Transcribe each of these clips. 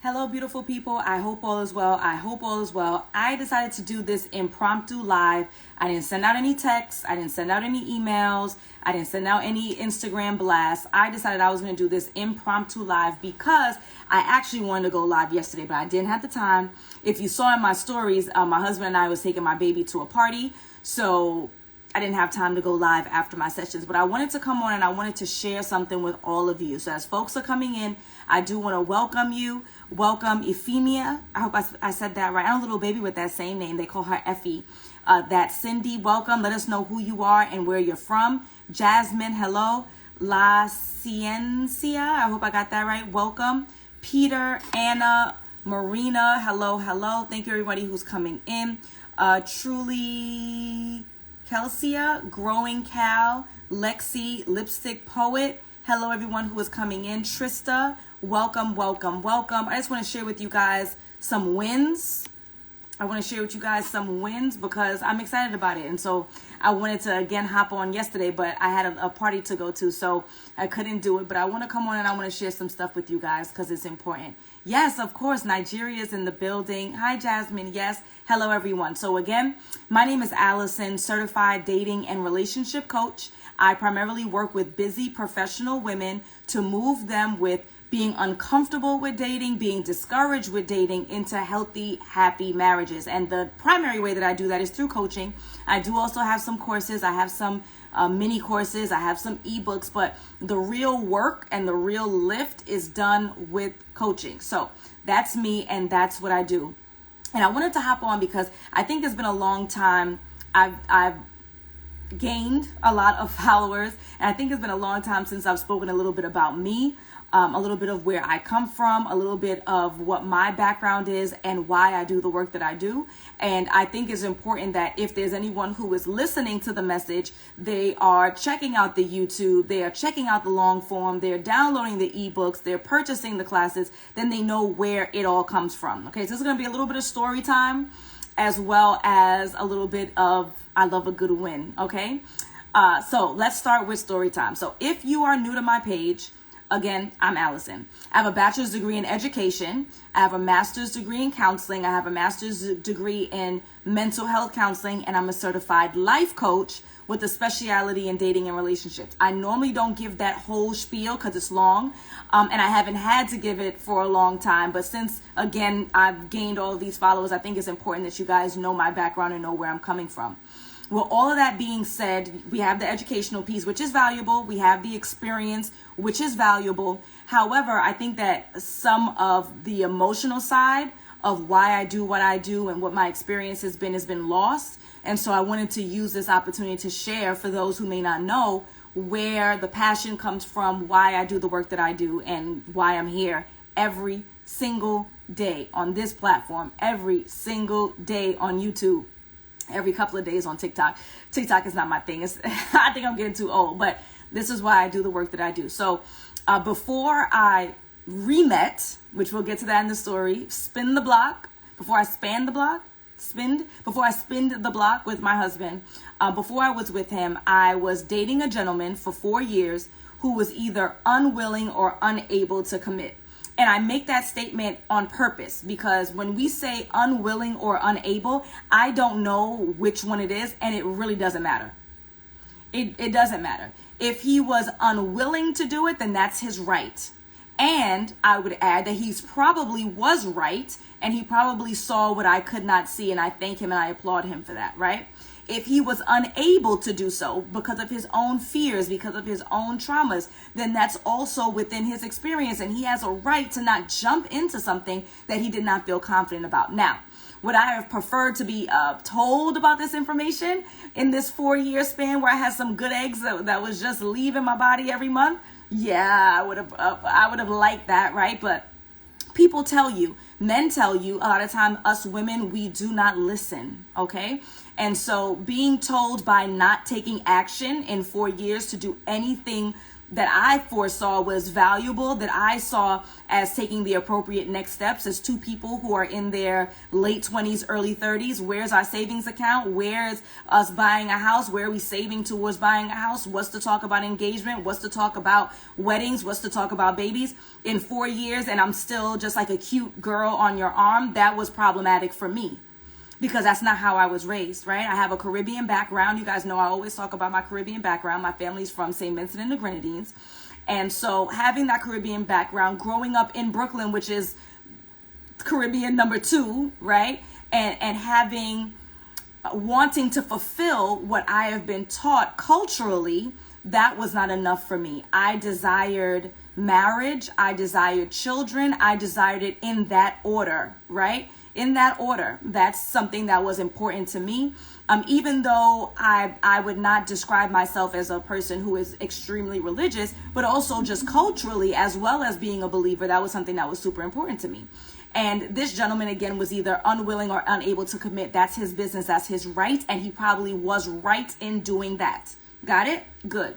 Hello, beautiful people. I hope all is well. I hope all is well. I decided to do this impromptu live. I didn't send out any texts. I didn't send out any emails. I didn't send out any Instagram blasts. I decided I was going to do this impromptu live because I actually wanted to go live yesterday, but I didn't have the time. If you saw in my stories, my husband and I was taking my baby to a party. So I didn't have time to go live after my sessions, but I wanted to come on and I wanted to share something with all of you. So as folks are coming in, I do want to welcome you. Welcome Euphemia. I hope I said that right. I have a little baby with that same name. They call her Effie. That's Cindy. Welcome. Let us know who you are and where you're from. Jasmine, hello. La Ciencia. I hope I got that right. Welcome. Peter, Anna, Marina. Hello, hello. Thank you everybody who's coming in. Truly Kelsia, Growing Cal, Lexi, Lipstick Poet. Hello everyone who is coming in. Trista, welcome, welcome, welcome. I just want to share with you guys some wins. Because I'm excited about it. And so I wanted to again hop on yesterday, but I had a party to go to, so I couldn't do it. But I want to come on and I want to share some stuff with you guys because it's important. Yes, of course, Nigeria is in the building. Hi, Jasmine. Yes. Hello, everyone. So again, my name is Alison, certified dating and relationship coach. I primarily work with busy professional women to move them with being uncomfortable with dating, being discouraged with dating into healthy, happy marriages. And the primary way that I do that is through coaching. I do also have some courses. I have some mini courses. I have some ebooks, but the real work and the real lift is done with coaching. So that's me and that's what I do. And I wanted to hop on because I think it's been a long time. I've gained a lot of followers, and I think it's been a long time since I've spoken a little bit about me, a little bit of where I come from, a little bit of what my background is and why I do the work that I do. And I think it's important that if there's anyone who is listening to the message, they are checking out the YouTube, they are checking out the long form, they're downloading the ebooks, they're purchasing the classes, then they know where it all comes from. Okay, so this is going to be a little bit of story time as well as a little bit of I love a good win. Okay, so let's start with story time. So if you are new to my page, again, I'm Alison. I have a bachelor's degree in education. I have a master's degree in counseling. I have a master's degree in mental health counseling, and I'm a certified life coach with a specialty in dating and relationships. I normally don't give that whole spiel because it's long, and I haven't had to give it for a long time. But since, again, I've gained all of these followers, I think it's important that you guys know my background and know where I'm coming from. Well, all of that being said, we have the educational piece, which is valuable. We have the experience, which is valuable. However, I think that some of the emotional side of why I do what I do and what my experience has been lost. And so I wanted to use this opportunity to share for those who may not know where the passion comes from, why I do the work that I do, and why I'm here every single day on this platform, every single day on YouTube. Every couple of days on TikTok. TikTok is not my thing. I think I'm getting too old, but this is why I do the work that I do. So before I re-met, which we'll get to that in the story, before I spinned the block with my husband, before I was with him, I was dating a gentleman for 4 years who was either unwilling or unable to commit. And I make that statement on purpose because when we say unwilling or unable, I don't know which one it is, and it really doesn't matter. It doesn't matter. If he was unwilling to do it, then that's his right. And I would add that he's probably was right, and he probably saw what I could not see, and I thank him and I applaud him for that, right? If he was unable to do so because of his own fears, because of his own traumas, then that's also within his experience, and he has a right to not jump into something that he did not feel confident about. Now, would I have preferred to be told about this information in this 4-year span where I had some good eggs that was just leaving my body every month? Yeah, I would have liked that, right? But people tell you, men tell you, a lot of time, us women, we do not listen, okay? And so being told by not taking action in 4 years to do anything that I foresaw was valuable, that I saw as taking the appropriate next steps as two people who are in their late 20s, early 30s. Where's our savings account? Where's us buying a house? Where are we saving towards buying a house? What's to talk about engagement? What's to talk about weddings? What's to talk about babies? In 4 years, and I'm still just like a cute girl on your arm, that was problematic for me. Because that's not how I was raised, right? I have a Caribbean background. You guys know I always talk about my Caribbean background. My family's from St. Vincent and the Grenadines. And so having that Caribbean background, growing up in Brooklyn, which is Caribbean number 2, right? And having, wanting to fulfill what I have been taught culturally, that was not enough for me. I desired marriage. I desired children. I desired it in that order, right? In that order. That's something that was important to me. Even though I would not describe myself as a person who is extremely religious, but also just culturally, as well as being a believer, that was something that was super important to me. And this gentleman, again, was either unwilling or unable to commit. That's his business. That's his right. And he probably was right in doing that. Got it? Good.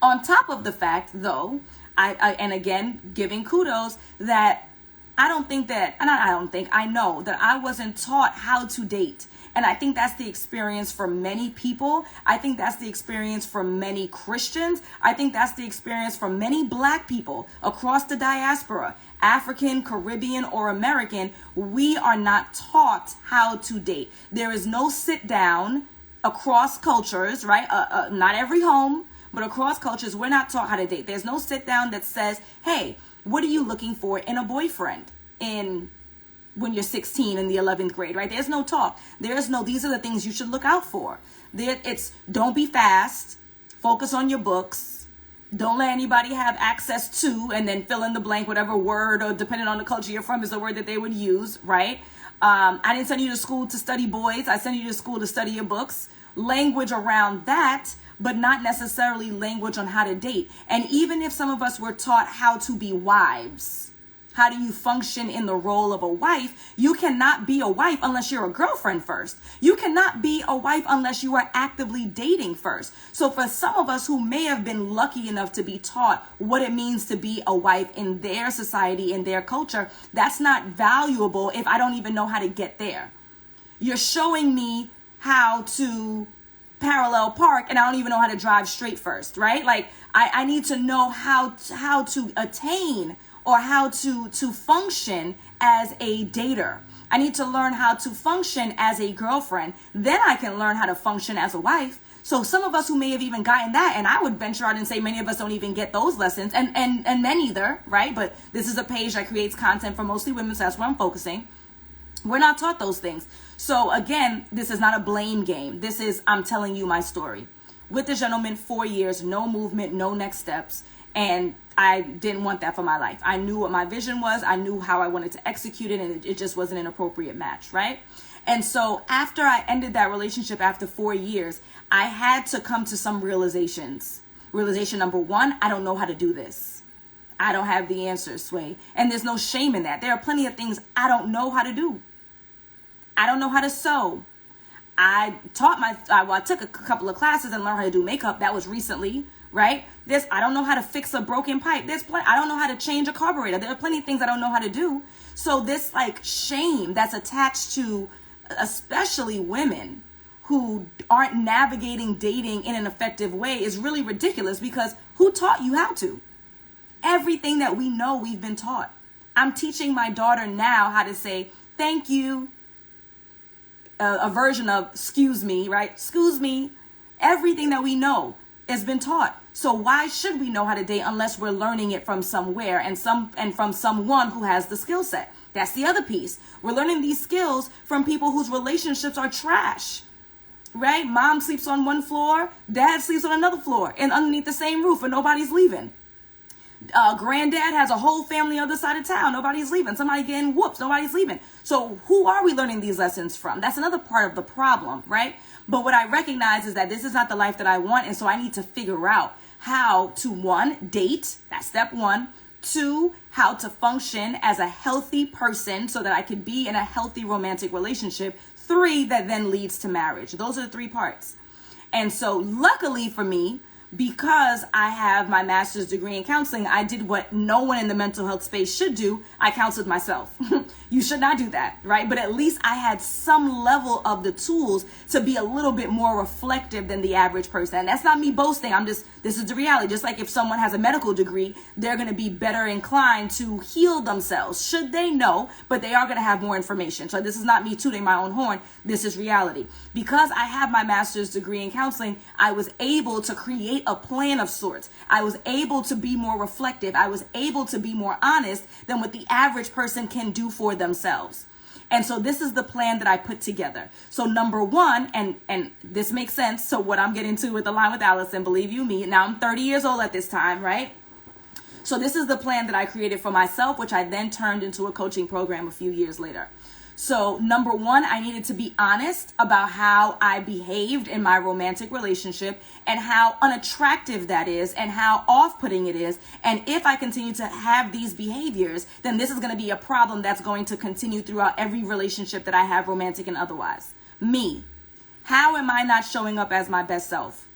On top of the fact, though, and again, giving kudos that I know that I wasn't taught how to date. And I think that's the experience for many people. I think that's the experience for many Christians. I think that's the experience for many Black people across the diaspora, African, Caribbean, or American. We are not taught how to date. There is no sit down across cultures, right? Not every home, but across cultures, we're not taught how to date. There's no sit down that says, hey, what are you looking for in a boyfriend when you're 16 in the 11th grade, right? There's no talk. There's no, these are the things you should look out for. It's don't be fast, focus on your books, don't let anybody have access to, and then fill in the blank, whatever word, or depending on the culture you're from, is the word that they would use, right? I didn't send you to school to study boys. I sent you to school to study your books. Language around that, but not necessarily language on how to date. And even if some of us were taught how to be wives, how do you function in the role of a wife? You cannot be a wife unless you're a girlfriend first. You cannot be a wife unless you are actively dating first. So for some of us who may have been lucky enough to be taught what it means to be a wife in their society, in their culture, that's not valuable if I don't even know how to get there. You're showing me how to parallel park and I don't even know how to drive straight first, right? Like I need to know how to attain or how to function as a dater. I need to learn how to function as a girlfriend. Then I can learn how to function as a wife. So some of us who may have even gotten that, and I would venture out and say many of us don't even get those lessons, and men either, right? But this is a page that creates content for mostly women, so that's where I'm focusing. We're not taught those things. So again, this is not a blame game. This is, I'm telling you my story. With the gentleman, 4 years, no movement, no next steps. And I didn't want that for my life. I knew what my vision was. I knew how I wanted to execute it, and it just wasn't an appropriate match, right? And so after I ended that relationship after 4 years, I had to come to some realizations. Realization number 1, I don't know how to do this. I don't have the answers, Sway. And there's no shame in that. There are plenty of things I don't know how to do. I don't know how to sew. I took a couple of classes and learned how to do makeup. That was recently, right? I don't know how to fix a broken pipe. I don't know how to change a carburetor. There are plenty of things I don't know how to do. So this like shame that's attached to especially women who aren't navigating dating in an effective way is really ridiculous, because who taught you how to? Everything that we know, we've been taught. I'm teaching my daughter now how to say thank you, a version of excuse me, right? Excuse me. Everything that we know has been taught. So why should we know how to date unless we're learning it from somewhere and from someone who has the skill set? That's the other piece. We're learning these skills from people whose relationships are trash, right? Mom sleeps on one floor, dad sleeps on another floor, and underneath the same roof, and nobody's leaving. Granddad has a whole family on the other side of town. Nobody's leaving. Somebody getting whooped. Nobody's leaving. So who are we learning these lessons from? That's another part of the problem, right? But what I recognize is that this is not the life that I want. And so I need to figure out how to, 1, date. That's step 1. 2, how to function as a healthy person so that I could be in a healthy romantic relationship. 3, that then leads to marriage. Those are the 3 parts. And so luckily for me, because I have my master's degree in counseling, I did what no one in the mental health space should do. I counseled myself. You should not do that, right? But at least I had some level of the tools to be a little bit more reflective than the average person. And that's not me boasting. This is the reality. Just like if someone has a medical degree, they're going to be better inclined to heal themselves. Should they? No, but they are going to have more information. So this is not me tooting my own horn. This is reality. Because I have my master's degree in counseling, I was able to create a plan of sorts. I was able to be more reflective. I was able to be more honest than what the average person can do for themselves. And so this is the plan that I put together. So number one, and this makes sense. So what I'm getting to with the line with Alison, believe you me, now I'm 30 years old at this time, right? So this is the plan that I created for myself, which I then turned into a coaching program a few years later. So number one, I needed to be honest about how I behaved in my romantic relationship and how unattractive that is and how off-putting it is. And if I continue to have these behaviors, then this is going to be a problem that's going to continue throughout every relationship that I have, romantic and otherwise. Me. How am I not showing up as my best self?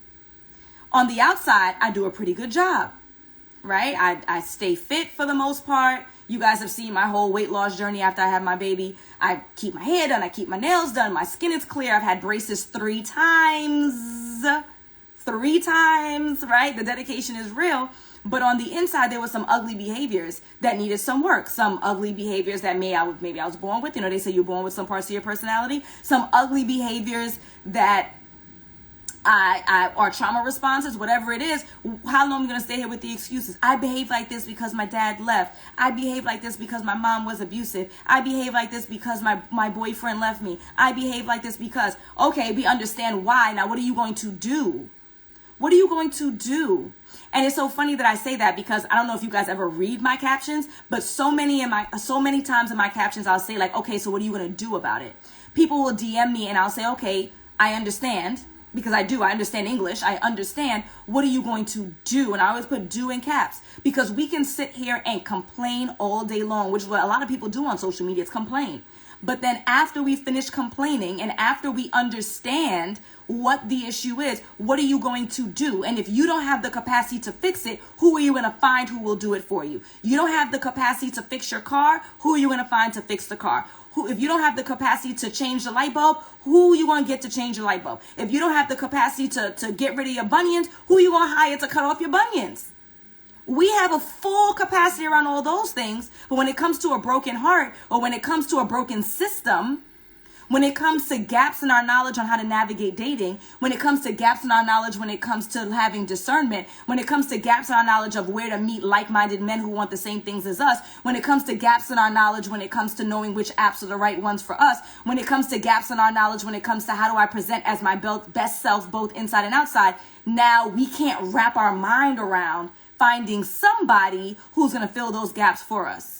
On the outside, I do a pretty good job, right? I stay fit for the most part. You guys have seen my whole weight loss journey after I had my baby. I keep my hair done. I keep my nails done. My skin is clear. I've had braces 3 times. 3 times, right? The dedication is real. But on the inside, there were some ugly behaviors that needed some work. Some ugly behaviors that maybe I was born with. You know, they say you're born with some parts of your personality. Some ugly behaviors that or trauma responses, whatever it is. How long am I going to stay here with the excuses? I behave like this because my dad left. I behave like this because my mom was abusive. I behave like this because my boyfriend left me. I behave like this because, okay, we understand why. Now, what are you going to do? What are you going to do? And it's so funny that I say that because I don't know if you guys ever read my captions, but so many times in my captions, I'll say like, okay, so what are you going to do about it? People will DM me and I'll say, okay, I understand. Because I understand English. I understand. What are you going to do? And I always put do in caps because we can sit here and complain all day long, which is what a lot of people do on social media. It's complain. But then after we finish complaining and after we understand what the issue is, what are you going to do? And if you don't have the capacity to fix it, who are you going to find who will do it for you? You don't have the capacity to fix your car. Who are you going to find to fix the car? If you don't have the capacity to change the light bulb, who are you going to get to change your light bulb? If you don't have the capacity to get rid of your bunions, who are you going to hire to cut off your bunions? We have a full capacity around all those things. But when it comes to a broken heart or when it comes to a broken system, when it comes to gaps in our knowledge on how to navigate dating, when it comes to gaps in our knowledge when it comes to having discernment, when it comes to gaps in our knowledge of where to meet like-minded men who want the same things as us, when it comes to gaps in our knowledge when it comes to knowing which apps are the right ones for us, when it comes to gaps in our knowledge when it comes to how do I present as my best self both inside and outside, now we can't wrap our mind around finding somebody who's going to fill those gaps for us.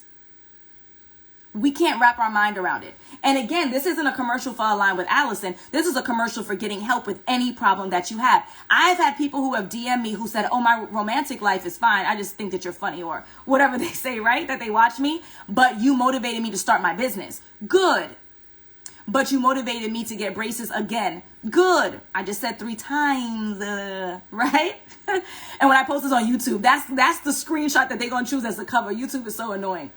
We can't wrap our mind around it. And again, this isn't a commercial for Align with Alison. This is a commercial for getting help with any problem that you have. I've had people who have DM'd me who said, oh, my romantic life is fine. I just think that you're funny or whatever they say, right? That they watch me. But you motivated me to start my business. Good. But you motivated me to get braces again. Good. I just said 3 times, right? And when I post this on YouTube, that's the screenshot that they're going to choose as the cover. YouTube is so annoying,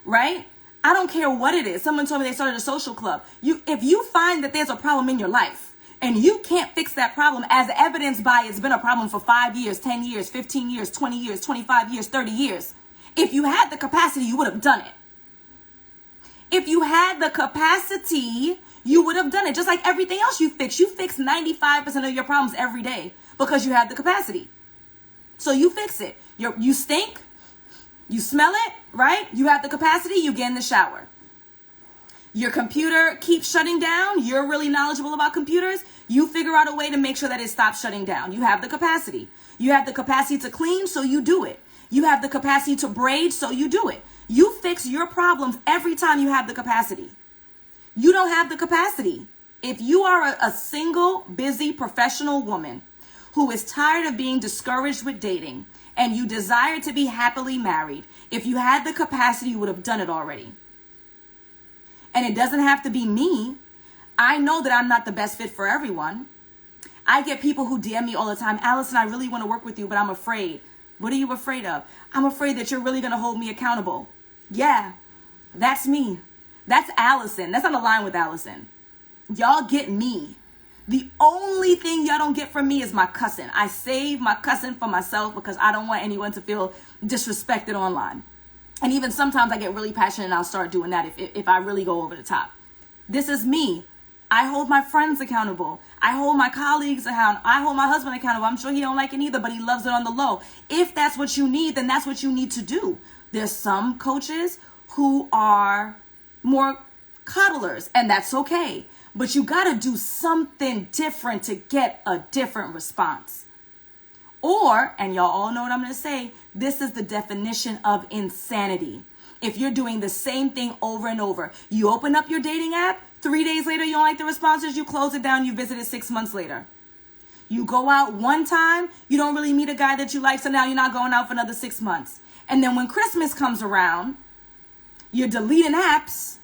right? I don't care what it is. Someone told me they started a social club. If you find that there's a problem in your life and you can't fix that problem as evidenced by it's been a problem for 5 years, 10 years, 15 years, 20 years, 25 years, 30 years. If you had the capacity, you would have done it. If you had the capacity, you would have done it. Just like everything else you fix. You fix 95% of your problems every day because you have the capacity. So you fix it. You stink. You smell it, right? You have the capacity, you get in the shower. Your computer keeps shutting down. You're really knowledgeable about computers. You figure out a way to make sure that it stops shutting down. You have the capacity. You have the capacity to clean, so you do it. You have the capacity to braid, so you do it. You fix your problems every time you have the capacity. You don't have the capacity. If you are a single, busy, professional woman who is tired of being discouraged with dating, and you desire to be happily married, if you had the capacity, you would have done it already. And it doesn't have to be me. I know that I'm not the best fit for everyone. I get people who DM me all the time, Alison, I really want to work with you, but I'm afraid. What are you afraid of? I'm afraid that you're really going to hold me accountable. Yeah, that's me. That's Alison. That's not a line with Alison. Y'all get me. The only thing y'all don't get from me is my cussing. I save my cussing for myself because I don't want anyone to feel disrespected online. And even sometimes I get really passionate and I'll start doing that if I really go over the top. This is me. I hold my friends accountable. I hold my colleagues accountable. I hold my husband accountable. I'm sure he don't like it either, but he loves it on the low. If that's what you need, then that's what you need to do. There's some coaches who are more coddlers, and that's okay. But you got to do something different to get a different response. Or, and y'all all know what I'm going to say, this is the definition of insanity. If you're doing the same thing over and over, you open up your dating app, 3 days later, you don't like the responses, you close it down, you visit it 6 months later. You go out one time, you don't really meet a guy that you like, so now you're not going out for another 6 months. And then when Christmas comes around, you're deleting apps.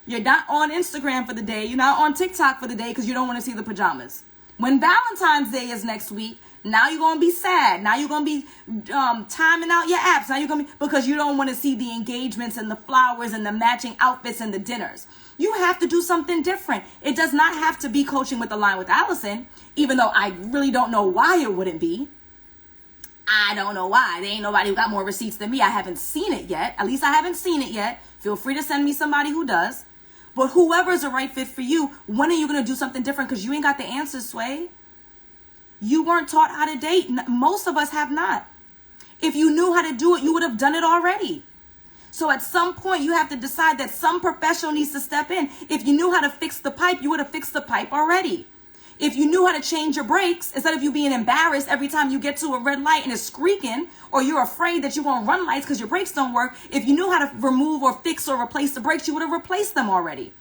You're not on Instagram for the day. You're not on TikTok for the day because you don't want to see the pajamas. When Valentine's Day is next week, now you're going to be sad. Now you're going to be timing out your apps. Now you're going to be, because you don't want to see the engagements and the flowers and the matching outfits and the dinners. You have to do something different. It does not have to be coaching with the line with Alison, even though I really don't know why it wouldn't be. I don't know why. There ain't nobody who got more receipts than me. I haven't seen it yet. At least I haven't seen it yet. Feel free to send me somebody who does. But whoever is the right fit for you, when are you going to do something different? Because you ain't got the answers, Sway. You weren't taught how to date. Most of us have not. If you knew how to do it, you would have done it already. So at some point, you have to decide that some professional needs to step in. If you knew how to fix the pipe, you would have fixed the pipe already. If you knew how to change your brakes, instead of you being embarrassed every time you get to a red light and it's squeaking, or you're afraid that you're going to run lights because your brakes don't work, if you knew how to remove or fix or replace the brakes, you would have replaced them already.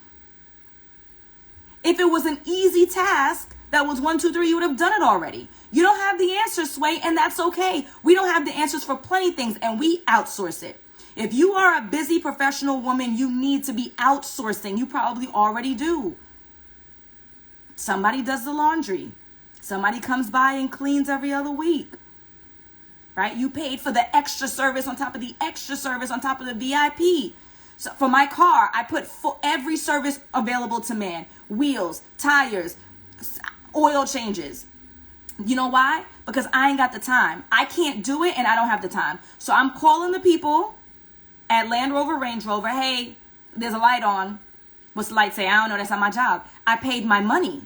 If it was an easy task that was 1, 2, 3, you would have done it already. You don't have the answers, Sway, and that's okay. We don't have the answers for plenty of things, and we outsource it. If you are a busy professional woman, you need to be outsourcing. You probably already do. Somebody does the laundry. Somebody comes by and cleans every other week. Right? You paid for the extra service on top of the extra service on top of the VIP. So for my car, I put every service available to man. Wheels, tires, oil changes. You know why? Because I ain't got the time. I can't do it and I don't have the time. So I'm calling the people at Land Rover, Range Rover. Hey, there's a light on. What's the light say? I don't know. That's not my job. I paid my money,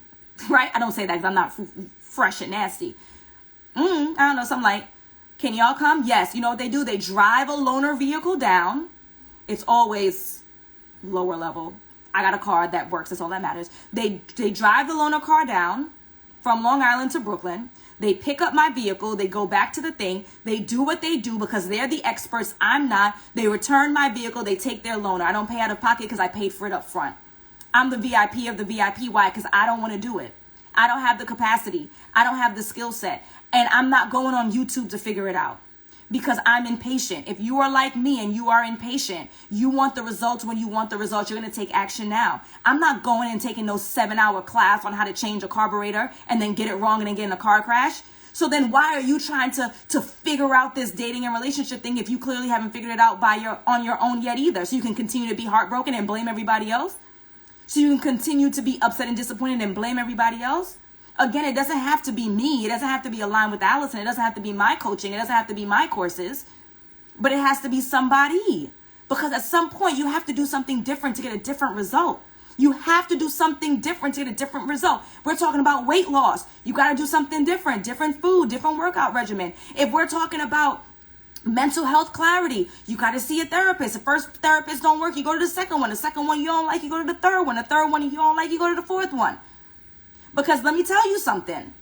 right? I don't say that because I'm not fresh and nasty. I don't know. Something like, can y'all come? Yes. You know what they do? They drive a loaner vehicle down. It's always lower level. I got a car that works. That's all that matters. They drive the loaner car down from Long Island to Brooklyn. They pick up my vehicle. They go back to the thing. They do what they do because they're the experts. I'm not. They return my vehicle. They take their loaner. I don't pay out of pocket because I paid for it up front. I'm the VIP of the VIP. Why? Because I don't want to do it. I don't have the capacity. I don't have the skill set. And I'm not going on YouTube to figure it out because I'm impatient. If you are like me and you are impatient, you want the results when you want the results. You're going to take action now. I'm not going and taking no 7-hour class on how to change a carburetor and then get it wrong and then get in a car crash. So then why are you trying to figure out this dating and relationship thing if you clearly haven't figured it out on your own yet either? So you can continue to be heartbroken and blame everybody else? So you can continue to be upset and disappointed and blame everybody else? Again, it doesn't have to be me. It doesn't have to be aligned with Alison. It doesn't have to be my coaching. It doesn't have to be my courses. But it has to be somebody. Because at some point, you have to do something different to get a different result. You have to do something different to get a different result. We're talking about weight loss. You got to do something different food, different workout regimen. If we're talking about mental health clarity, you got to see a therapist. The first therapist don't work, you go to the second one. The second one you don't like, you go to the third one. The third one you don't like, you go to the fourth one. Because let me tell you something.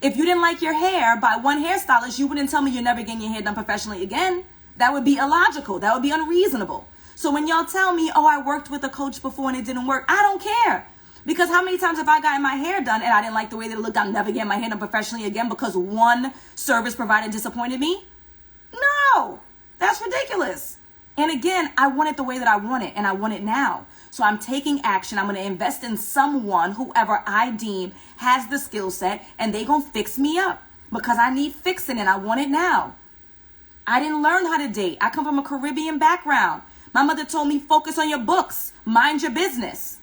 If you didn't like your hair by one hairstylist, you wouldn't tell me you're never getting your hair done professionally again. That would be illogical. That would be unreasonable. So when y'all tell me, oh, I worked with a coach before and it didn't work, I don't care. Because how many times have I gotten my hair done and I didn't like the way that it looked? I'm never getting my hair done professionally again because one service provider disappointed me? No, that's ridiculous. And again, I want it the way that I want it, and I want it now. So I'm taking action. I'm going to invest in someone, whoever I deem has the skill set, and they going to fix me up because I need fixing and I want it now. I didn't learn how to date. I come from a Caribbean background. My mother told me, focus on your books, mind your business.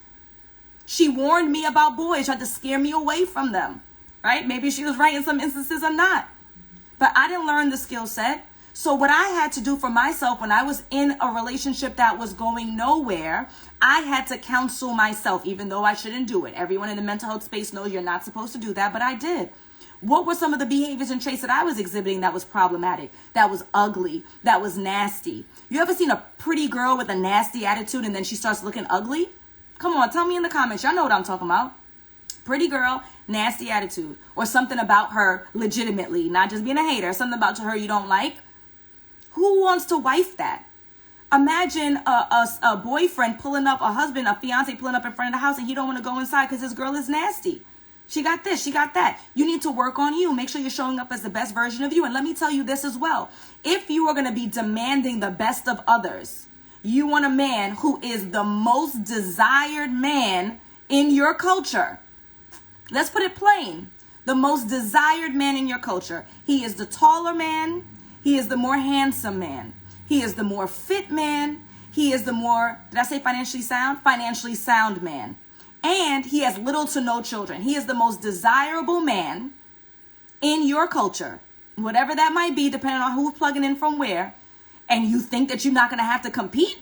She warned me about boys, tried to scare me away from them, right? Maybe she was right in some instances or not. But I didn't learn the skill set. So what I had to do for myself when I was in a relationship that was going nowhere, I had to counsel myself, even though I shouldn't do it. Everyone in the mental health space knows you're not supposed to do that, but I did. What were some of the behaviors and traits that I was exhibiting that was problematic, that was ugly, that was nasty? You ever seen a pretty girl with a nasty attitude and then she starts looking ugly? Come on, tell me in the comments. Y'all know what I'm talking about. Pretty girl, nasty attitude, or something about her legitimately, not just being a hater, something about her you don't like. Who wants to wife that? Imagine a boyfriend pulling up, a husband, a fiance pulling up in front of the house and he don't want to go inside because his girl is nasty. She got this, she got that. You need to work on you. Make sure you're showing up as the best version of you. And let me tell you this as well. If you are going to be demanding the best of others, you want a man who is the most desired man in your culture. Let's put it plain. The most desired man in your culture. He is the taller man. He is the more handsome man. He is the more fit man. He is the more, did I say financially sound? Financially sound man. And he has little to no children. He is the most desirable man in your culture, whatever that might be, depending on who's plugging in from where. And you think that you're not going to have to compete?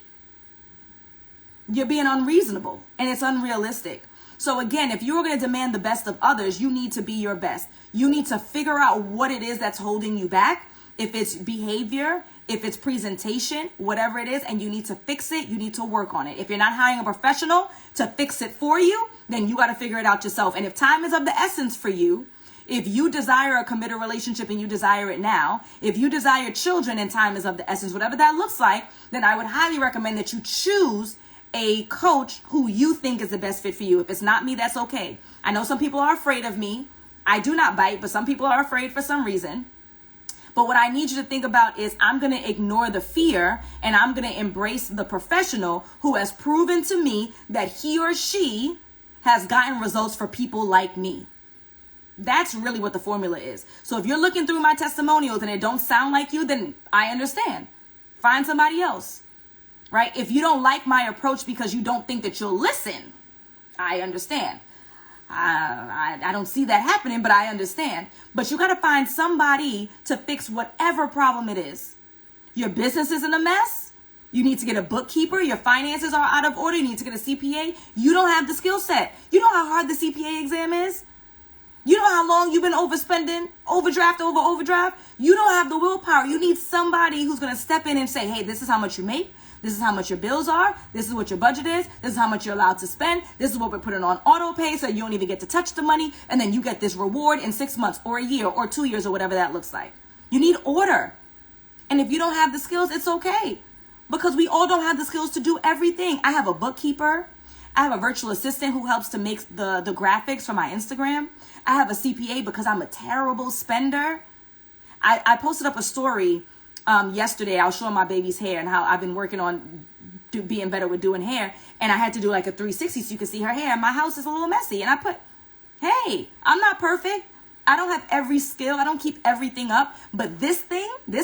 You're being unreasonable and it's unrealistic. So again, if you're going to demand the best of others, you need to be your best. You need to figure out what it is that's holding you back. If it's behavior, if it's presentation, whatever it is, and you need to fix it, you need to work on it. If you're not hiring a professional to fix it for you, then you got to figure it out yourself. And if time is of the essence for you, if you desire a committed relationship and you desire it now, if you desire children and time is of the essence, whatever that looks like, then I would highly recommend that you choose a coach who you think is the best fit for you. If it's not me, that's okay. I know some people are afraid of me. I do not bite, but some people are afraid for some reason. But what I need you to think about is I'm going to ignore the fear and I'm going to embrace the professional who has proven to me that he or she has gotten results for people like me. That's really what the formula is. So if you're looking through my testimonials and it don't sound like you, then I understand. Find somebody else, right? If you don't like my approach because you don't think that you'll listen, I understand. I don't see that happening, but I understand. But you got to find somebody to fix whatever problem it is. Your business is in a mess. You need to get a bookkeeper. Your finances are out of order. You need to get a CPA. You don't have the skill set. You know how hard the CPA exam is? You know how long you've been overspending, overdraft over overdraft? You don't have the willpower. You need somebody who's going to step in and say, hey, this is how much you make. This is how much your bills are. This is what your budget is. This is how much you're allowed to spend. This is what we're putting on auto pay so you don't even get to touch the money. And then you get this reward in 6 months or a year or 2 years or whatever that looks like. You need order. And if you don't have the skills, it's okay. Because we all don't have the skills to do everything. I have a bookkeeper. I have a virtual assistant who helps to make the graphics for my Instagram. I have a CPA because I'm a terrible spender. I posted up a story yesterday. I was showing my baby's hair and how I've been working on being better with doing hair. And I had to do like a 360 so you could see her hair. My house is a little messy. And I put, hey, I'm not perfect. I don't have every skill. I don't keep everything up. But this dating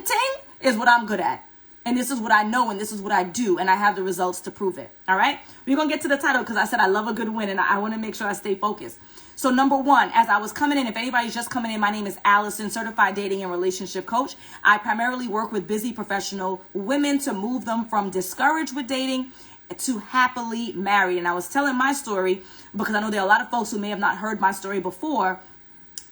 thing is what I'm good at. And this is what I know and this is what I do. And I have the results to prove it. All right. We're going to get to the title because I said I love a good win and I want to make sure I stay focused. So number one, as I was coming in, if anybody's just coming in, my name is Alison, certified dating and relationship coach. I primarily work with busy professional women to move them from discouraged with dating to happily married. And I was telling my story because I know there are a lot of folks who may have not heard my story before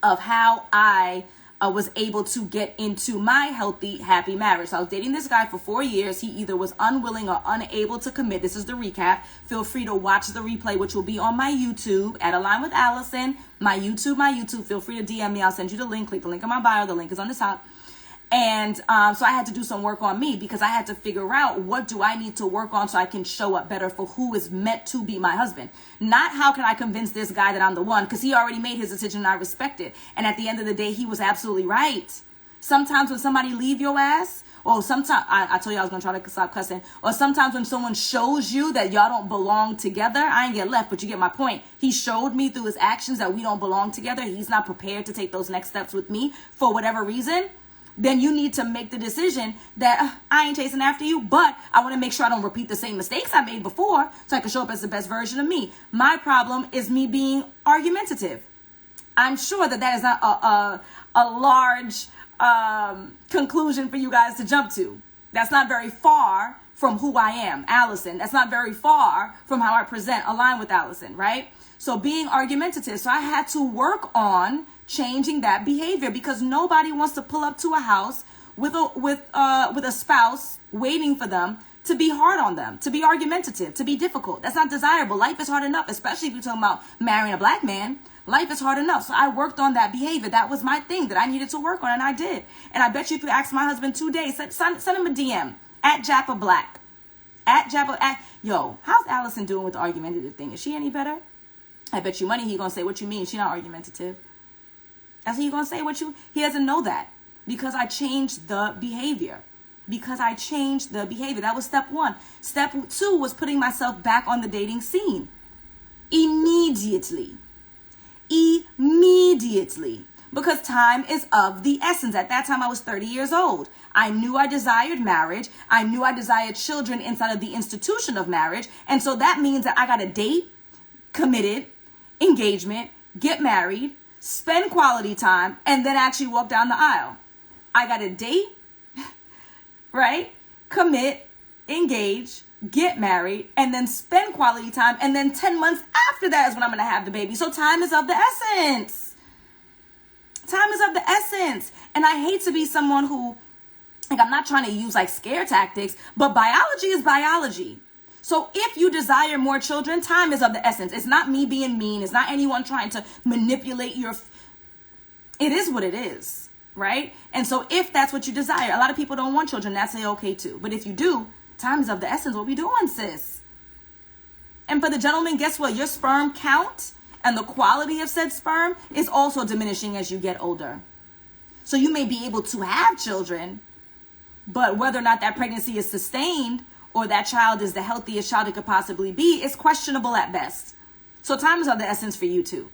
of how I was able to get into my healthy, happy marriage. So I was dating this guy for 4 years. He either was unwilling or unable to commit. This is the recap. Feel free to watch the replay, which will be on my YouTube at Align with Alison. My YouTube. Feel free to DM me. I'll send you the link. Click the link in my bio. The link is on the top. And so I had to do some work on me because I had to figure out what do I need to work on so I can show up better for who is meant to be my husband. Not how can I convince this guy that I'm the one, because he already made his decision and I respect it. And at the end of the day, he was absolutely right. Sometimes when somebody leave your ass Or sometimes, I told you I was going to try to stop cussing. Or sometimes when someone shows you that y'all don't belong together, I ain't get left, but you get my point. He showed me through his actions that we don't belong together. He's not prepared to take those next steps with me for whatever reason. Then you need to make the decision that I ain't chasing after you, but I want to make sure I don't repeat the same mistakes I made before so I can show up as the best version of me. My problem is me being argumentative. I'm sure that is not a large conclusion for you guys to jump to. That's not very far from who I am, Alison. That's not very far from how I present, align with Alison, right? So being argumentative. So I had to work on changing that behavior because nobody wants to pull up to a house with a spouse waiting for them to be hard on them, to be argumentative, to be difficult. That's not desirable. Life is hard enough, especially if you're talking about marrying a black man. Life is hard enough. So I worked on that behavior. That was my thing that I needed to work on, and I did. And I bet you if you ask my husband today, send him a DM at Jappa Black. Yo, how's Alison doing with the argumentative thing? Is she any better? I bet you money he gonna say, what you mean? She not argumentative. That's what he gonna say, he doesn't know that because I changed the behavior. That was step 1. Step 2 was putting myself back on the dating scene. Immediately. Because time is of the essence. At that time, I was 30 years old. I knew I desired marriage. I knew I desired children inside of the institution of marriage. And so that means that I got to date, committed, engagement, get married, spend quality time, and then actually walk down the aisle. I got to date, right? Commit, engage, get married, and then spend quality time. And then 10 months after that is when I'm going to have the baby. So time is of the essence. And I hate to be someone who, I'm not trying to use scare tactics, but biology is biology. So if you desire more children, time is of the essence. It's not me being mean. It's not anyone trying to manipulate it is what it is, right? And so if that's what you desire, a lot of people don't want children. That's okay too. But if you do, time is of the essence. What we doing, sis? And for the gentleman, guess what? Your sperm count and the quality of said sperm is also diminishing as you get older. So you may be able to have children, but whether or not that pregnancy is sustained or that child is the healthiest child it could possibly be is questionable at best. So time is of the essence for you too.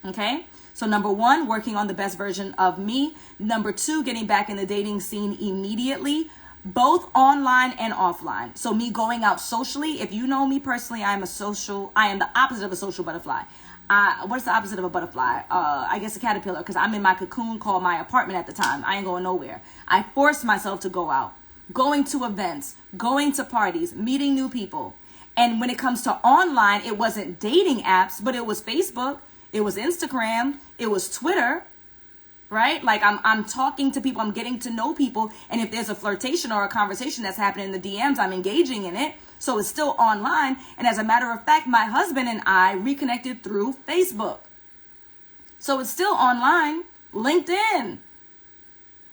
Okay? So number 1, working on the best version of me. Number 2, getting back in the dating scene immediately, both online and offline. So me going out socially, if you know me personally, I am the opposite of a social butterfly. What's the opposite of a butterfly? I guess a caterpillar, because I'm in my cocoon called my apartment at the time. I ain't going nowhere. I forced myself to go out, going to events, going to parties, meeting new people. And when it comes to online, it wasn't dating apps, but it was Facebook, it was Instagram, it was Twitter, right? I'm talking to people, I'm getting to know people. And if there's a flirtation or a conversation that's happening in the DMs, I'm engaging in it. So it's still online. And as a matter of fact, my husband and I reconnected through Facebook. So it's still online. LinkedIn.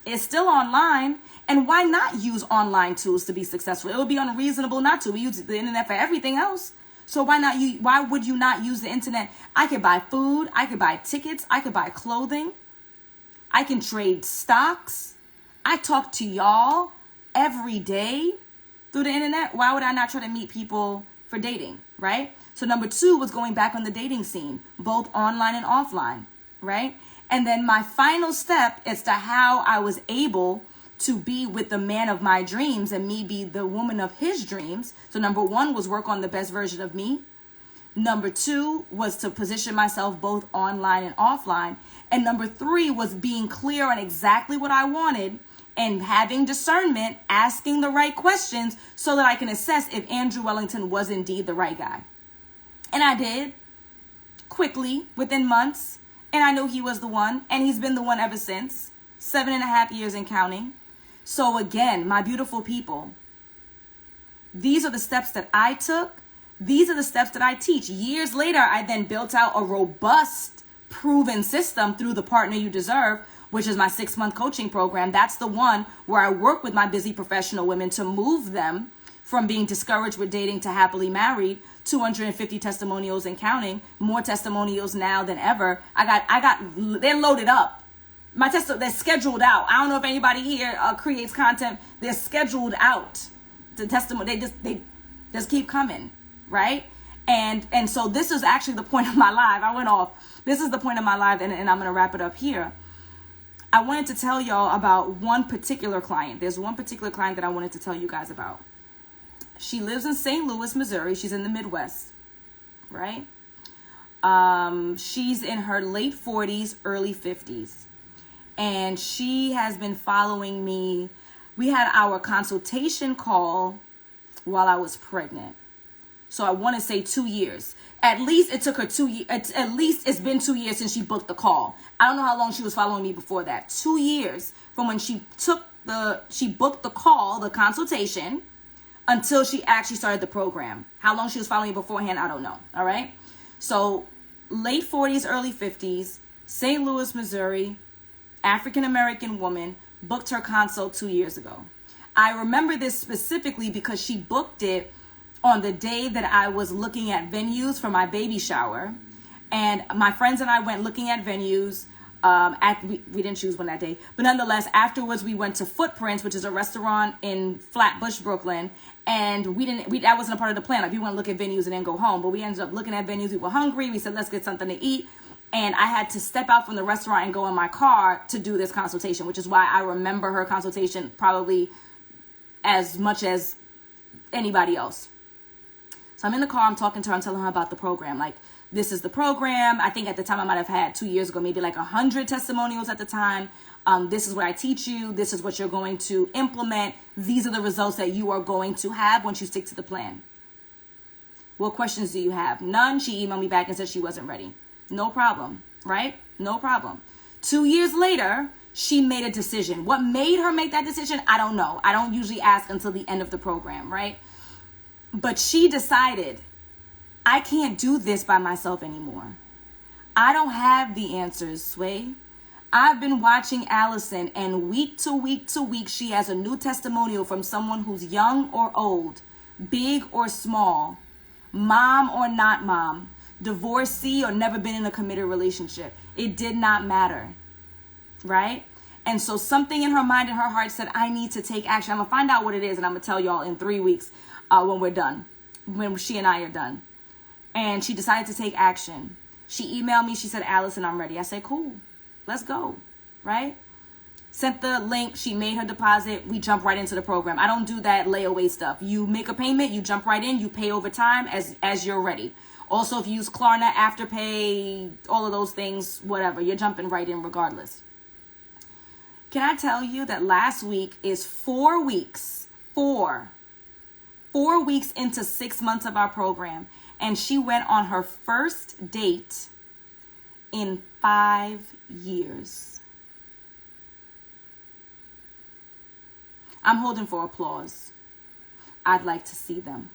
It's still online. And why not use online tools to be successful? It would be unreasonable not to. We use the internet for everything else. So why would you not use the internet? I could buy food. I could buy tickets. I could buy clothing. I can trade stocks. I talk to y'all every day through the internet. Why would I not try to meet people for dating, right? So number 2 was going back on the dating scene, both online and offline, right? And then my final step as to how I was able to be with the man of my dreams and me be the woman of his dreams. So number 1 was work on the best version of me. Number 2 was to position myself both online and offline. And number 3 was being clear on exactly what I wanted and having discernment, asking the right questions so that I can assess if Andrew Wellington was indeed the right guy. And I did quickly within months. And I knew he was the one. And he's been the one ever since. 7.5 years and counting. So again, my beautiful people, these are the steps that I took. These are the steps that I teach. Years later, I then built out a robust, proven system through the Partner You Deserve, which is my 6-month coaching program. That's the one where I work with my busy professional women to move them from being discouraged with dating to happily married. 250 testimonials and counting. More testimonials now than ever. They're loaded up. they're scheduled out. I don't know if anybody here creates content. They're scheduled out. The testimony, they just keep coming, right? And so this is actually the point of my live. I went off. This is the point of my live, and I'm going to wrap it up here. I wanted to tell y'all about one particular client. There's one particular client that I wanted to tell you guys about. She lives in St. Louis, Missouri. She's in the Midwest, right? She's in her late 40s, early 50s. And she has been following me. We had our consultation call while I was pregnant. So I want to say 2 years. At least it took her 2 years. At least it's been 2 years since she booked the call. I don't know how long she was following me before that. 2 years from when she booked the call, the consultation, until she actually started the program. How long she was following me beforehand, I don't know. All right. So late 40s, early 50s, St. Louis, Missouri, African-American woman, booked her consult 2 years ago. I remember this specifically because she booked it on the day that I was looking at venues for my baby shower. And my friends and I went looking at venues. We didn't choose one that day. But nonetheless, afterwards, we went to Footprints, which is a restaurant in Flatbush, Brooklyn. And that wasn't a part of the plan. Like, we went to look at venues and then go home. But we ended up looking at venues. We were hungry. We said, let's get something to eat. And I had to step out from the restaurant and go in my car to do this consultation, which is why I remember her consultation probably as much as anybody else. So I'm in the car, I'm talking to her, I'm telling her about the program. Like, this is the program. I think at the time I might have had 2 years ago, maybe like 100 testimonials at the time. This is what I teach you. This is what you're going to implement. These are the results that you are going to have once you stick to the plan. What questions do you have? None. She emailed me back and said she wasn't ready. No problem, right? No problem. 2 years later, she made a decision. What made her make that decision? I don't know. I don't usually ask until the end of the program, right? But she decided, I can't do this by myself anymore. I don't have the answers, Sway. I've been watching Alison, and week to week to week, she has a new testimonial from someone who's young or old, big or small, mom or not mom, divorcee or never been in a committed relationship. It did not matter, right? And so something in her mind and her heart said, I need to take action. I'm going to find out what it is, and I'm going to tell y'all in 3 weeks when we're done, when she and I are done. And she decided to take action. She emailed me. She said, Alison, I'm ready. I said, cool. Let's go, right? Sent the link. She made her deposit. We jump right into the program. I don't do that layaway stuff. You make a payment. You jump right in. You pay over time as you're ready. Also, if you use Klarna, Afterpay, all of those things, whatever, you're jumping right in regardless. Can I tell you that last week is 4 weeks, four weeks into 6 months of our program, and she went on her first date in 5 years. I'm holding for applause. I'd like to see them.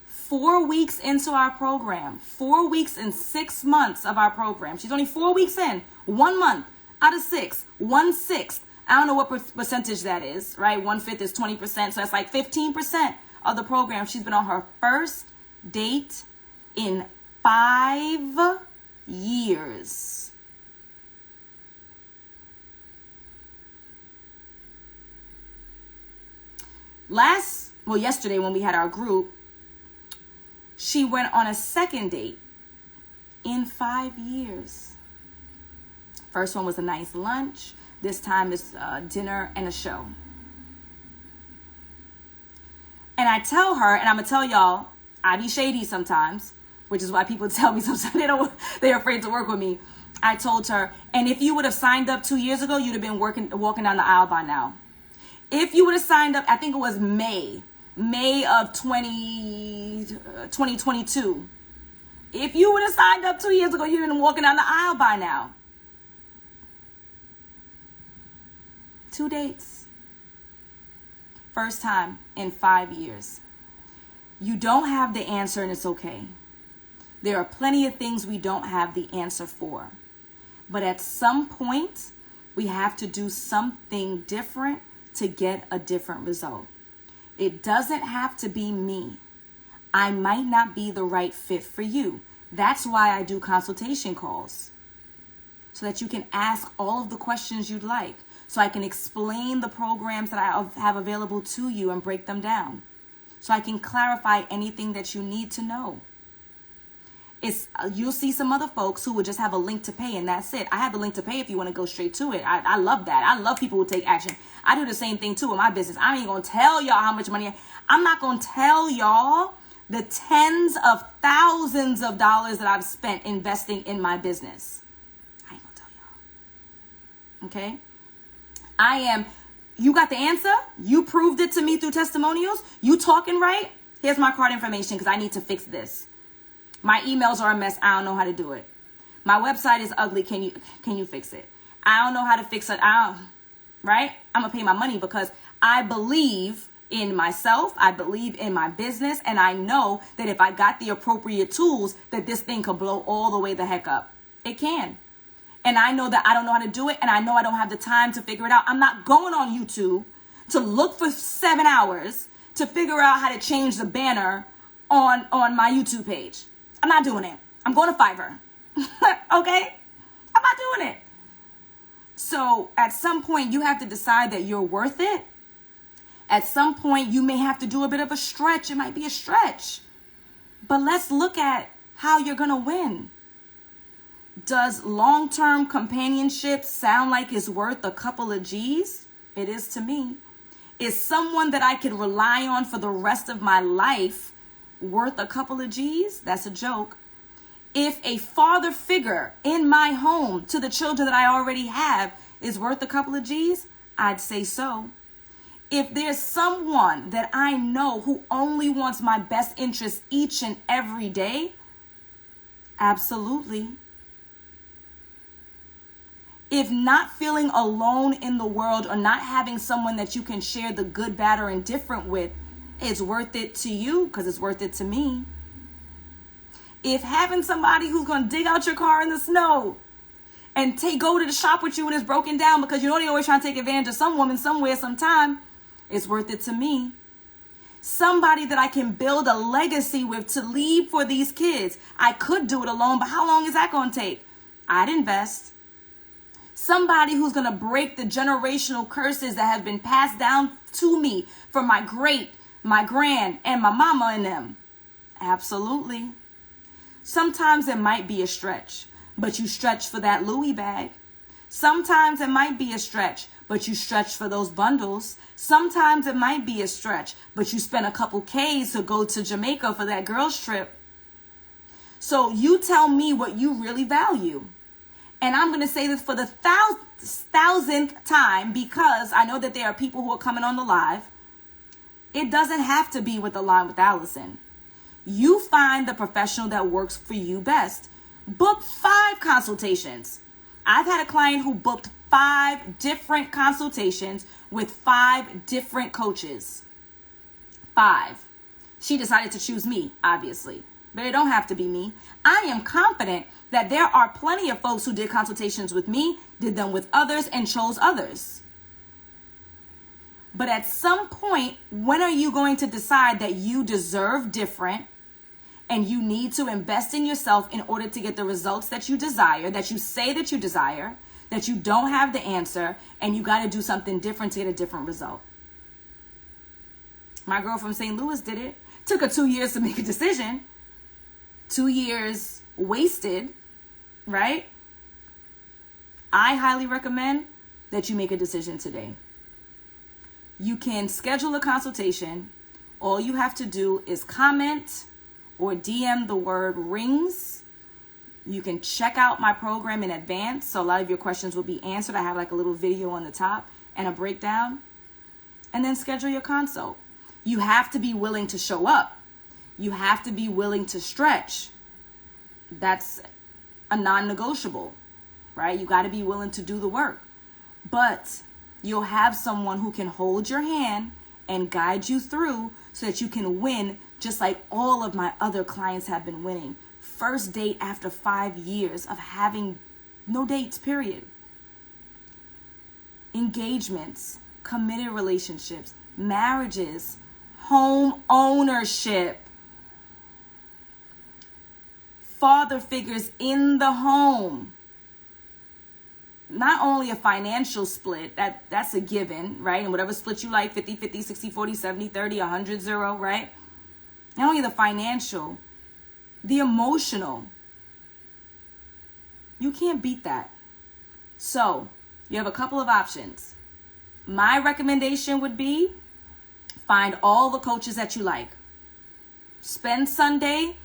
4 weeks into our program, 4 weeks and 6 months of our program. She's only 4 weeks in, 1 month out of 6, 1/6. I don't know what percentage that is, right? 1/5 is 20%. So that's like 15% of the program. She's been on her first date in 5 years. Yesterday when we had our group, she went on a second date in 5 years. First one was a nice lunch. This time it's dinner and a show. And I tell her, and I'm going to tell y'all, I be shady sometimes, which is why people tell me sometimes they're afraid to work with me. I told her, and if you would have signed up 2 years ago, you'd have been walking down the aisle by now. If you would have signed up, I think it was May of 2022. If you would have signed up 2 years ago, you'd have been walking down the aisle by now. 2 dates. First time in 5 years. You don't have the answer, and it's okay. There are plenty of things we don't have the answer for. But at some point, we have to do something different to get a different result. It doesn't have to be me. I might not be the right fit for you. That's why I do consultation calls. so that you can ask all of the questions you'd like, so I can explain the programs that I have available to you and break them down, so I can clarify anything that you need to know. You'll see some other folks who would just have a link to pay and that's it. I have the link to pay if you want to go straight to it. I love that. I love people who take action. I do the same thing too in my business. I ain't going to tell y'all how much money. I'm not going to tell y'all the tens of thousands of dollars that I've spent investing in my business. I ain't going to tell y'all. Okay? You got the answer. You proved it to me through testimonials. You talking right? Here's my card information because I need to fix this. My emails are a mess. I don't know how to do it. My website is ugly. Can you fix it? I don't know how to fix it. Right? I'm going to pay my money because I believe in myself. I believe in my business. And I know that if I got the appropriate tools, that this thing could blow all the way the heck up. It can. And I know that I don't know how to do it. And I know I don't have the time to figure it out. I'm not going on YouTube to look for 7 hours to figure out how to change the banner on my YouTube page. I'm not doing it. I'm going to Fiverr. Okay? I'm not doing it. So at some point, you have to decide that you're worth it. At some point, you may have to do a bit of a stretch. It might be a stretch. But let's look at how you're going to win. Does long-term companionship sound like it's worth a couple of G's? It is to me. Is someone that I can rely on for the rest of my life worth a couple of G's? That's a joke. If a father figure in my home to the children that I already have is worth a couple of G's, I'd say so. If there's someone that I know who only wants my best interest each and every day, absolutely. If not feeling alone in the world or not having someone that you can share the good, bad, or indifferent with, it's worth it to you because it's worth it to me. If having somebody who's going to dig out your car in the snow and go to the shop with you when it's broken down because you know they're always trying to take advantage of some woman somewhere, sometime, it's worth it to me. Somebody that I can build a legacy with to leave for these kids. I could do it alone, but how long is that going to take? I'd invest. Somebody who's going to break the generational curses that have been passed down to me from my great, my grand, and my mama and them. Absolutely. Sometimes it might be a stretch, but you stretch for that Louis bag. Sometimes it might be a stretch, but you stretch for those bundles. Sometimes it might be a stretch, but you spend a couple K's to go to Jamaica for that girls trip. So you tell me what you really value. And I'm going to say this for the thousandth time because I know that there are people who are coming on the live. It doesn't have to be with the line with Alison. You find the professional that works for you best. Book 5 consultations. I've had a client who booked 5 different consultations with 5 different coaches. 5. She decided to choose me, obviously. But it don't have to be me. I am confident that there are plenty of folks who did consultations with me, did them with others, and chose others. But at some point, when are you going to decide that you deserve different and you need to invest in yourself in order to get the results that you desire, that you say that you desire, that you don't have the answer, and you got to do something different to get a different result? My girl from St. Louis did it. Took her 2 years to make a decision. 2 years wasted, right? I highly recommend that you make a decision today. You can schedule a consultation. All you have to do is comment or DM the word rings. You can check out my program in advance, so a lot of your questions will be answered. I have like a little video on the top and a breakdown. And then schedule your consult. You have to be willing to show up. You have to be willing to stretch. That's a non-negotiable, right? You got to be willing to do the work. But you'll have someone who can hold your hand and guide you through so that you can win just like all of my other clients have been winning. First date after 5 years of having no dates, period. Engagements, committed relationships, marriages, home ownership, father figures in the home. not only a financial split, that's a given, right? And whatever split you like, 50-50, 60-40, 70-30, 100-0, right? Not only the financial, the emotional. You can't beat that. So you have a couple of options. My recommendation would be find all the coaches that you like. Spend Sunday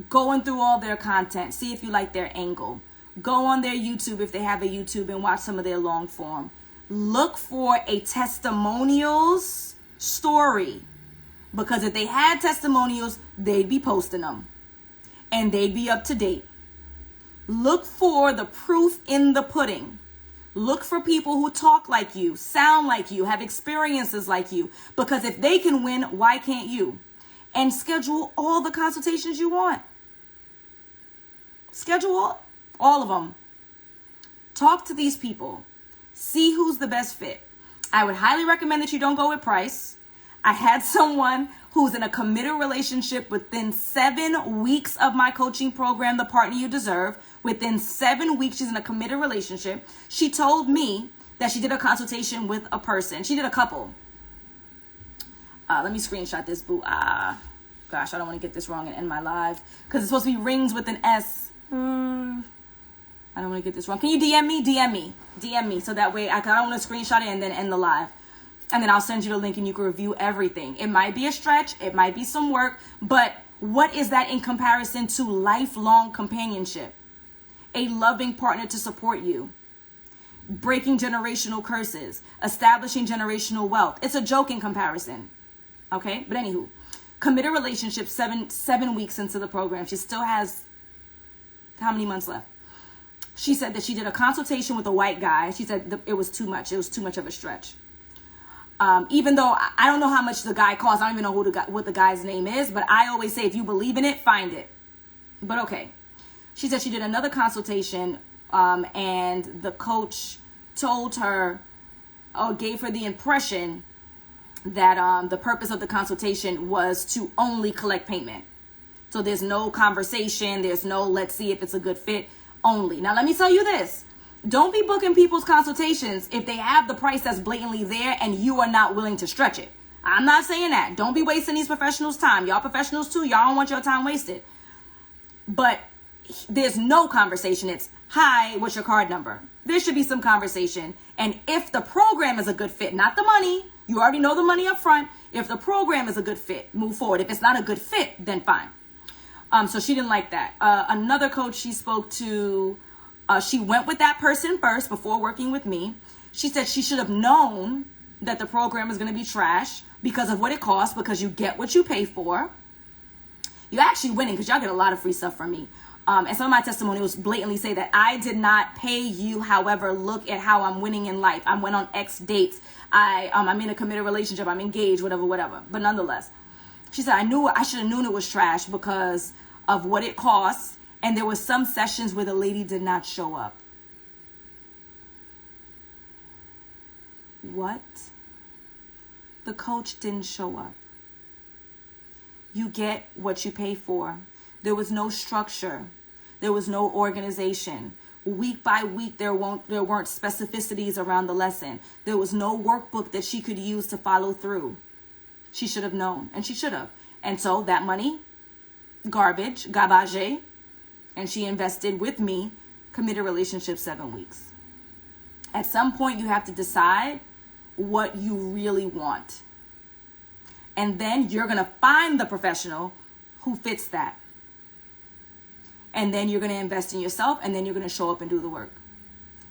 going through all their content. See if you like their angle. Go on their YouTube if they have a YouTube and watch some of their long form. Look for a testimonials story. Because if they had testimonials, they'd be posting them. And they'd be up to date. Look for the proof in the pudding. Look for people who talk like you, sound like you, have experiences like you. Because if they can win, why can't you? And schedule all the consultations you want. Schedule all of them. Talk to these people. See who's the best fit. I would highly recommend that you don't go with price. I had someone who's in a committed relationship within 7 weeks of my coaching program, The Partner You Deserve. Within 7 weeks, she's in a committed relationship. She told me that she did a consultation with a person. She did a couple. Let me screenshot this, boo. Gosh, I don't want to get this wrong and end my live. Because it's supposed to be rings with an S. I don't want to get this wrong. Can you DM me? DM me. So that way, I don't want to screenshot it and then end the live. And then I'll send you the link and you can review everything. It might be a stretch. It might be some work. But what is that in comparison to lifelong companionship? A loving partner to support you. Breaking generational curses. Establishing generational wealth. It's a joke in comparison. Okay? But anywho. Committed relationship 7 weeks into the program. She still has how many months left? She said that she did a consultation with a white guy. She said it was too much. It was too much of a stretch. Even though I don't know how much the guy costs. I don't even know what the guy's name is. But I always say, if you believe in it, find it. But okay. She said she did another consultation. And the coach told her or gave her the impression that the purpose of the consultation was to only collect payment. So there's no conversation. There's no let's see if it's a good fit. Only. Now, let me tell you this. Don't be booking people's consultations if they have the price that's blatantly there and you are not willing to stretch it. I'm not saying that. Don't be wasting these professionals' time. Y'all professionals too. Y'all don't want your time wasted. But there's no conversation. It's, hi, what's your card number? There should be some conversation. And if the program is a good fit, not the money, you already know the money up front. If the program is a good fit, move forward. If it's not a good fit, then fine. So she didn't like that. Another coach she spoke to, she went with that person first before working with me. She said she should have known that the program is going to be trash because of what it costs, because you get what you pay for. You're actually winning because y'all get a lot of free stuff from me. And some of my testimonials blatantly say that I did not pay you. However, look at how I'm winning in life. I went on X dates. I'm in a committed relationship. I'm engaged, whatever. But nonetheless, she said, I should have known it was trash because of what it costs. And there were some sessions where the lady did not show up. What? The coach didn't show up. You get what you pay for. There was no structure. There was no organization. Week by week, there weren't specificities around the lesson. There was no workbook that she could use to follow through. She should have known, and she should have. And so that money, garbage, and she invested with me, committed relationship 7 weeks. At some point, you have to decide what you really want. And then you're going to find the professional who fits that. And then you're going to invest in yourself, and then you're going to show up and do the work.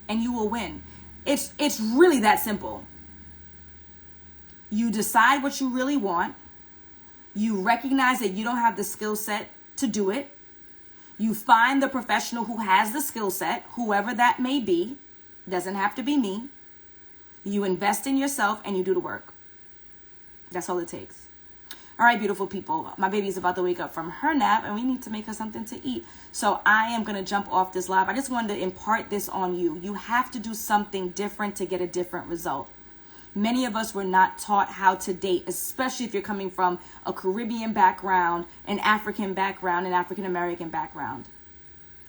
And you will win. It's really that simple. You decide what you really want. You recognize that you don't have the skill set to do it. You find the professional who has the skill set, whoever that may be. Doesn't have to be me. You invest in yourself and you do the work. That's all it takes. All right, beautiful people. My baby's about to wake up from her nap and we need to make her something to eat. So I am going to jump off this live. I just wanted to impart this on you. You have to do something different to get a different result. Many of us were not taught how to date, especially if you're coming from a Caribbean background, an African background, an African American background.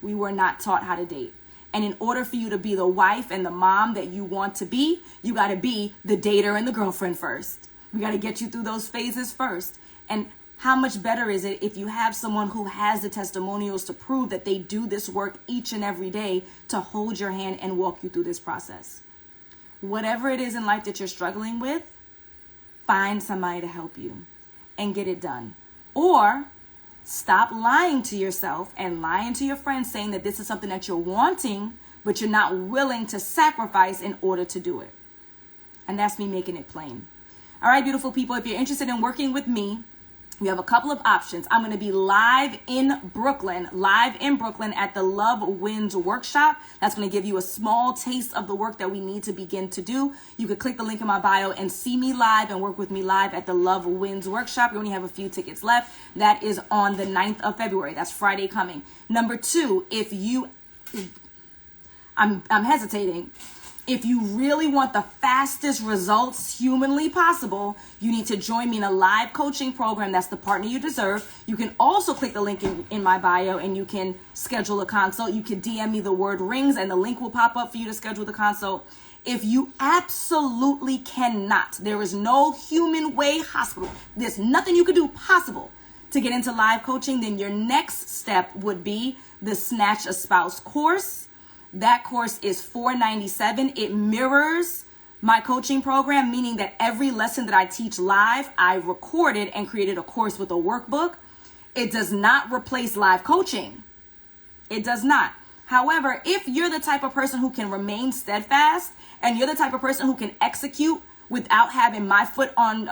We were not taught how to date. And in order for you to be the wife and the mom that you want to be, you got to be the dater and the girlfriend first. We got to get you through those phases first. And how much better is it if you have someone who has the testimonials to prove that they do this work each and every day to hold your hand and walk you through this process? Whatever it is in life that you're struggling with, find somebody to help you and get it done. Or stop lying to yourself and lying to your friends, saying that this is something that you're wanting, but you're not willing to sacrifice in order to do it. And that's me making it plain. All right, beautiful people, if you're interested in working with me, we have a couple of options. I'm going to be live in Brooklyn at the Love Wins workshop. That's going to give you a small taste of the work that we need to begin to do. You could click the link in my bio and see me live and work with me live at the Love Wins workshop. We only have a few tickets left. That is on the 9th of February. That's Friday coming. Number two, I'm hesitating. If you really want the fastest results humanly possible, you need to join me in a live coaching program. That's the partner you deserve. You can also click the link in my bio and you can schedule a consult. You can DM me the word rings and the link will pop up for you to schedule the consult. If you absolutely cannot, there is no human way possible, there's nothing you could do possible to get into live coaching, then your next step would be the Snatch a Spouse course. That course is $497. It mirrors my coaching program, meaning that every lesson that I teach live, I recorded and created a course with a workbook. It does not replace live coaching. It does not. However, if you're the type of person who can remain steadfast and you're the type of person who can execute without having my foot on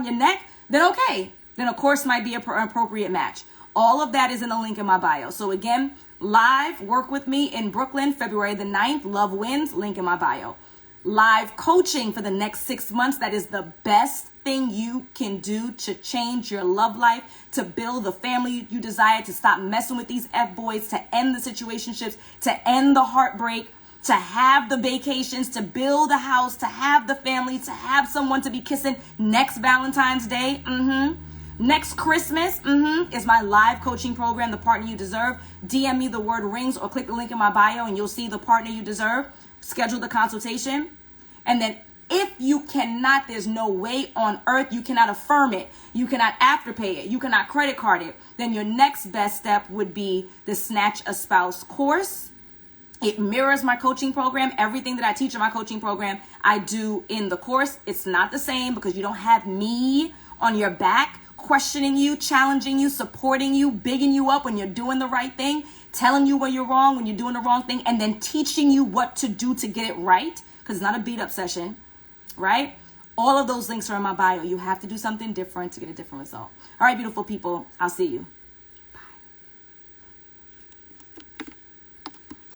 your neck, then okay. Then a course might be an appropriate match. All of that is in the link in my bio. So again, live work with me in Brooklyn, February the 9th, Love Wins, link in my bio. Live coaching for the next 6 months. That is the best thing you can do to change your love life, to build the family you desire, to stop messing with these F-boys, to end the situationships, to end the heartbreak, to have the vacations, to build a house, to have the family, to have someone to be kissing next Valentine's Day. Next Christmas is my live coaching program, The Partner You Deserve. DM me the word rings or click the link in my bio and you'll see The Partner You Deserve. Schedule the consultation. And then if you cannot, there's no way on earth, you cannot affirm it, you cannot afterpay it, you cannot credit card it, then your next best step would be the Snatch a Spouse course. It mirrors my coaching program. Everything that I teach in my coaching program, I do in the course. It's not the same because you don't have me on your back questioning you, challenging you, supporting you, bigging you up when you're doing the right thing, telling you when you're wrong, when you're doing the wrong thing, and then teaching you what to do to get it right, because it's not a beat up session, right? All of those links are in my bio. You have to do something different to get a different result. All right, beautiful people, I'll see you.